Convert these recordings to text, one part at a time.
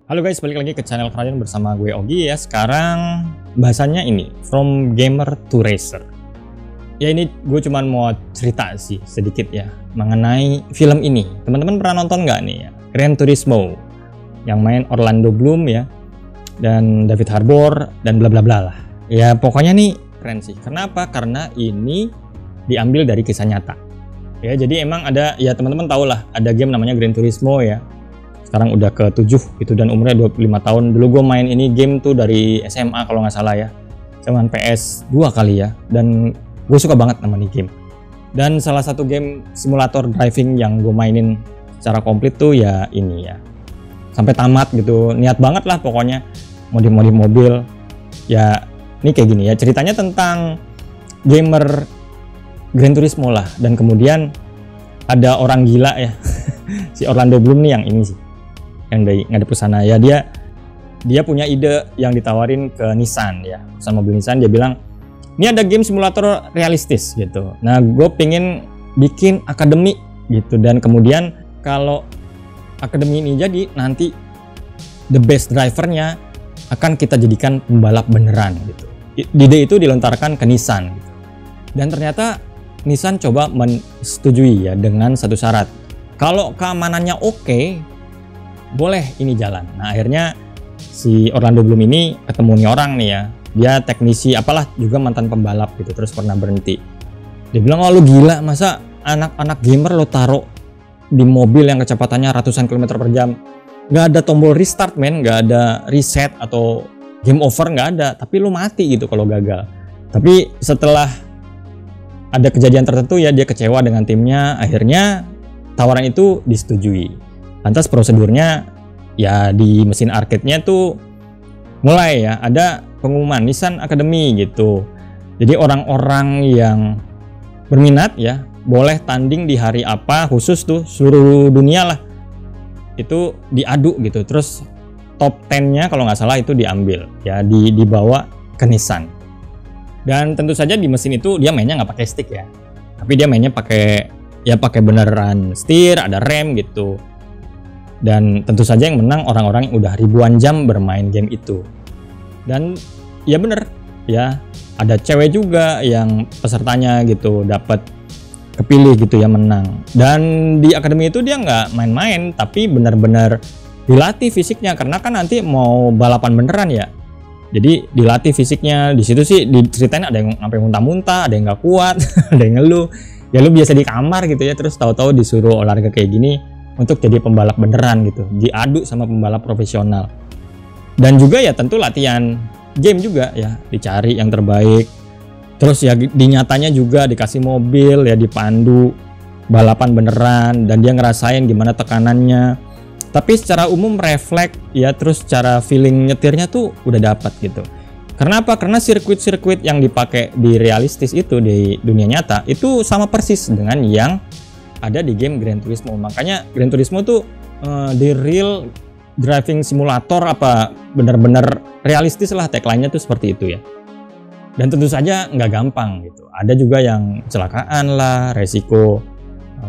Halo guys, balik lagi ke channel kalian bersama gue Ogi ya. Sekarang bahasanya ini From Gamer to Racer. Ya ini gue cuman mau cerita sih sedikit ya mengenai film ini. Teman-teman pernah nonton nggak nih ya? Gran Turismo yang main Orlando Bloom ya, dan David Harbour dan bla bla bla lah. Ya pokoknya nih keren sih. Kenapa? Karena ini diambil dari kisah nyata. Ya jadi emang ada, ya teman-teman tahu lah, ada game namanya Gran Turismo ya. Sekarang udah ke-7 gitu dan umurnya 25 tahun. Dulu gue main ini game tuh dari SMA kalau nggak salah ya. Cuman PS2 kali ya. Dan gue suka banget sama nih game. Dan salah satu game simulator driving yang gue mainin secara komplit tuh ya ini ya. Sampai tamat gitu. Niat banget lah pokoknya. Modif-modif mobil. Ya ini kayak gini ya. Ceritanya tentang gamer Gran Turismo lah. Dan kemudian ada orang gila ya. Si Orlando Bloom nih yang ini sih, yang dari ngadep ke sana ya. Dia punya ide yang ditawarin ke Nissan ya, sama mobil Nissan. Dia bilang ini ada game simulator realistis gitu, nah gue pengen bikin akademi gitu, dan kemudian kalau akademi ini jadi nanti the best drivernya akan kita jadikan pembalap beneran gitu. Ide itu dilontarkan ke Nissan gitu. Dan ternyata Nissan coba mensetujui ya dengan satu syarat, kalau keamanannya oke, boleh ini jalan. Nah akhirnya si Orlando Bloom ini ketemu nih orang nih ya, dia teknisi apalah, juga mantan pembalap gitu, terus pernah berhenti. Dia bilang, oh lu gila, masa anak-anak gamer lo taruh di mobil yang kecepatannya ratusan kilometer per jam, nggak ada tombol restart men, nggak ada reset atau game over, nggak ada, tapi lu mati gitu kalau gagal. Tapi setelah ada kejadian tertentu ya, dia kecewa dengan timnya, akhirnya tawaran itu disetujui. Lantas prosedurnya ya di mesin arcade-nya tuh mulai ya ada pengumuman Nissan Academy gitu. Jadi orang-orang yang berminat ya boleh tanding di hari apa khusus tuh, seluruh dunia lah. Itu diadu gitu. Terus top 10-nya kalau nggak salah itu diambil ya, dibawa ke Nissan. Dan tentu saja di mesin itu dia mainnya nggak pakai stick ya. Tapi dia mainnya pakai beneran setir, ada rem gitu. Dan tentu saja yang menang orang-orang yang udah ribuan jam bermain game itu. Dan ya bener ya, ada cewek juga yang pesertanya gitu dapat kepilih gitu ya, menang. Dan di akademi itu dia nggak main-main, tapi bener-bener dilatih fisiknya, karena kan nanti mau balapan beneran ya. Jadi dilatih fisiknya. Di situ sih diceritain ada yang sampai muntah-muntah, ada yang nggak kuat, ada yang ngeluh. Ya lu biasa di kamar gitu ya, terus tahu-tahu disuruh olahraga kayak gini untuk jadi pembalap beneran gitu, diadu sama pembalap profesional. Dan juga ya tentu latihan game juga ya, dicari yang terbaik. Terus ya di nyatanya juga dikasih mobil ya, dipandu balapan beneran, dan dia ngerasain gimana tekanannya. Tapi secara umum refleks ya, terus secara feeling nyetirnya tuh udah dapat gitu. Karena apa? Karena sirkuit-sirkuit yang dipakai di realistis itu di dunia nyata itu sama persis dengan yang ada di game Gran Turismo. Makanya Gran Turismo tuh di real driving simulator, apa benar-benar realistis lah, tagline-nya tuh seperti itu ya. Dan tentu saja nggak gampang gitu. Ada juga yang kecelakaan lah, resiko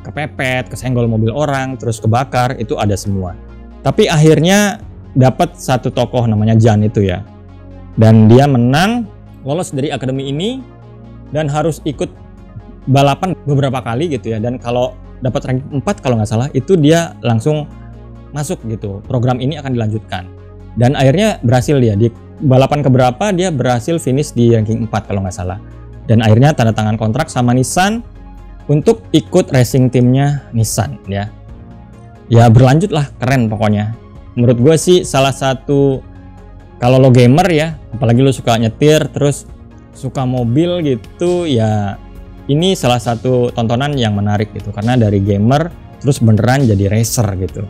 kepepet, kesenggol mobil orang, terus kebakar, itu ada semua. Tapi akhirnya dapat satu tokoh namanya Jan itu ya. Dan dia menang, lolos dari akademi ini, dan harus ikut balapan beberapa kali gitu ya. Dan kalau dapat rank 4 kalau nggak salah, itu dia langsung masuk gitu, program ini akan dilanjutkan. Dan akhirnya berhasil dia di balapan keberapa, dia berhasil finish di ranking 4 kalau nggak salah. Dan akhirnya tanda tangan kontrak sama Nissan untuk ikut racing timnya Nissan ya. Ya berlanjut lah, keren pokoknya. Menurut gue sih salah satu, kalau lo gamer ya, apalagi lo suka nyetir terus suka mobil gitu ya, ini salah satu tontonan yang menarik gitu, karena dari gamer terus beneran jadi racer gitu.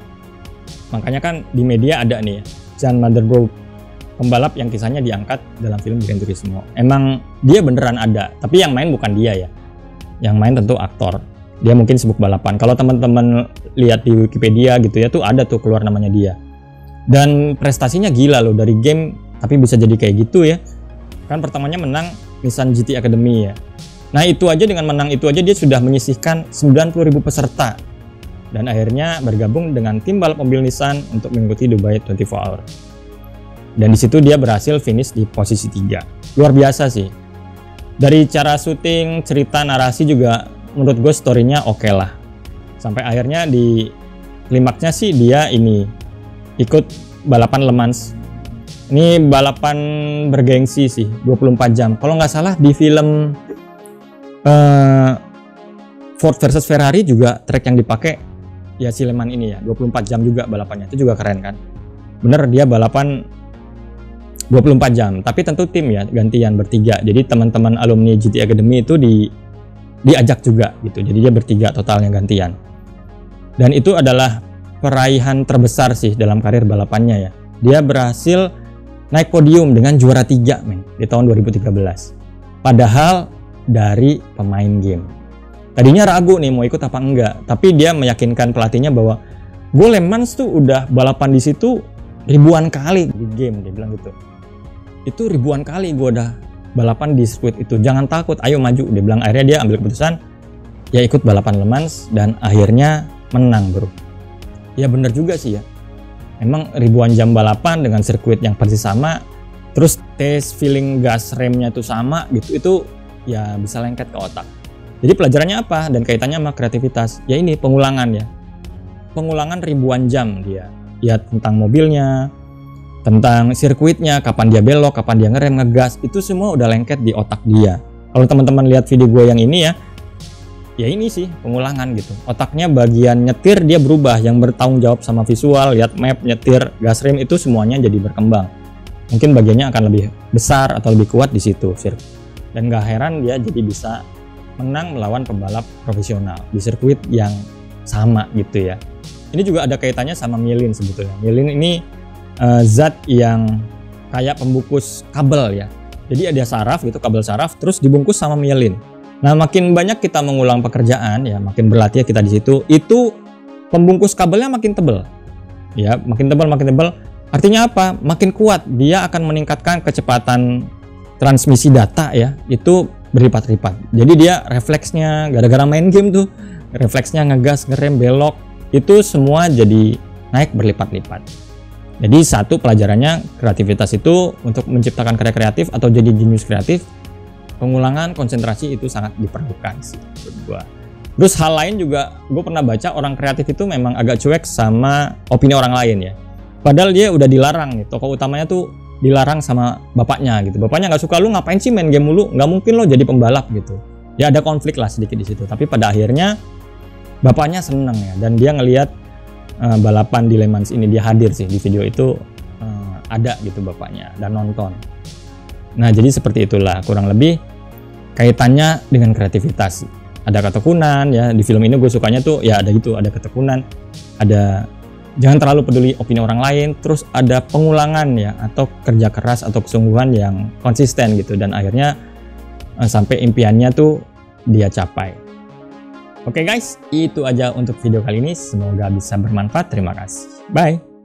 Makanya kan di media ada nih ya, Jan Motherboard, pembalap yang kisahnya diangkat dalam film Gran Turismo. Emang dia beneran ada, tapi yang main bukan dia ya. Yang main tentu aktor. Dia mungkin sibuk balapan. Kalau teman-teman lihat di Wikipedia gitu ya, tuh ada tuh keluar namanya dia. Dan prestasinya gila loh, dari game tapi bisa jadi kayak gitu ya. Kan pertamanya menang Nissan GT Academy ya. Nah itu aja, dengan menang itu aja dia sudah menyisihkan 90.000 peserta dan akhirnya bergabung dengan tim balap mobil Nissan untuk mengikuti Dubai 24 Hour. Dan di situ dia berhasil finish di posisi 3. Luar biasa sih. Dari cara syuting, cerita, narasi juga menurut gue story-nya oke lah. Sampai akhirnya di klimaksnya sih dia ini ikut balapan Le Mans. Ini balapan bergengsi sih, 24 jam. Kalau nggak salah di film Ford versus Ferrari juga track yang dipakai ya si Le Mans ini ya, 24 jam juga balapannya. Itu juga keren kan. Bener, dia balapan 24 jam, tapi tentu tim ya gantian bertiga. Jadi teman-teman alumni GT Academy itu diajak juga gitu. Jadi dia bertiga totalnya gantian. Dan itu adalah peraihan terbesar sih dalam karir balapannya ya. Dia berhasil naik podium dengan juara 3 men di tahun 2013. Padahal dari pemain game. Tadinya ragu nih mau ikut apa enggak, tapi dia meyakinkan pelatihnya bahwa gue Le Mans tuh udah balapan di situ ribuan kali di game, dia bilang gitu. Itu ribuan kali gue udah balapan di sirkuit itu, jangan takut, ayo maju, dia bilang. Akhirnya dia ambil keputusan ya ikut balapan Le Mans dan akhirnya menang bro. Ya bener juga sih ya. Emang ribuan jam balapan dengan sirkuit yang persis sama, terus tes feeling gas remnya itu sama gitu, itu ya bisa lengket ke otak. Jadi pelajarannya apa dan kaitannya sama kreativitas? Ya ini pengulangan ya. Pengulangan ribuan jam dia. Ya tentang mobilnya, tentang sirkuitnya, kapan dia belok, kapan dia ngerem, ngegas, itu semua udah lengket di otak dia. Kalau teman-teman lihat video gue yang ini ya ini sih pengulangan gitu. Otaknya bagian nyetir dia berubah, yang bertanggung jawab sama visual, lihat map, nyetir, gas rem, itu semuanya jadi berkembang. Mungkin bagiannya akan lebih besar atau lebih kuat di situ, dan gak heran dia jadi bisa menang melawan pembalap profesional di sirkuit yang sama gitu ya. Ini juga ada kaitannya sama mielin sebetulnya. Mielin ini zat yang kayak pembungkus kabel ya. Jadi ada saraf gitu, kabel saraf, terus dibungkus sama mielin. Nah, makin banyak kita mengulang pekerjaan ya, makin berlatih kita di situ, itu pembungkus kabelnya makin tebal. Ya, makin tebal. Artinya apa? Makin kuat, dia akan meningkatkan kecepatan transmisi data ya, itu berlipat-lipat. Jadi dia refleksnya gara-gara main game tuh, refleksnya ngegas, ngerem, belok, itu semua jadi naik berlipat-lipat. Jadi satu pelajarannya kreativitas itu untuk menciptakan karya kreatif atau jadi jenius kreatif, pengulangan konsentrasi itu sangat diperlukan sih menurut gua. Terus hal lain juga gue pernah baca orang kreatif itu memang agak cuek sama opini orang lain ya. Padahal dia udah dilarang nih, tokoh utamanya tuh dilarang sama bapaknya gitu. Bapaknya nggak suka, lu ngapain sih main game mulu? Nggak mungkin lo jadi pembalap gitu. Ya ada konflik lah sedikit di situ. Tapi pada akhirnya bapaknya seneng ya, dan dia ngelihat balapan di Le Mans ini, dia hadir sih di video itu, ada gitu bapaknya dan nonton. Nah jadi seperti itulah kurang lebih kaitannya dengan kreativitas. Ada ketekunan ya, di film ini gue sukanya tuh ya ada gitu, ada ketekunan, ada jangan terlalu peduli opini orang lain, terus ada pengulangan ya, atau kerja keras atau kesungguhan yang konsisten gitu, dan akhirnya sampai impiannya tuh dia capai. Oke guys, itu aja untuk video kali ini, semoga bisa bermanfaat. Terima kasih, bye.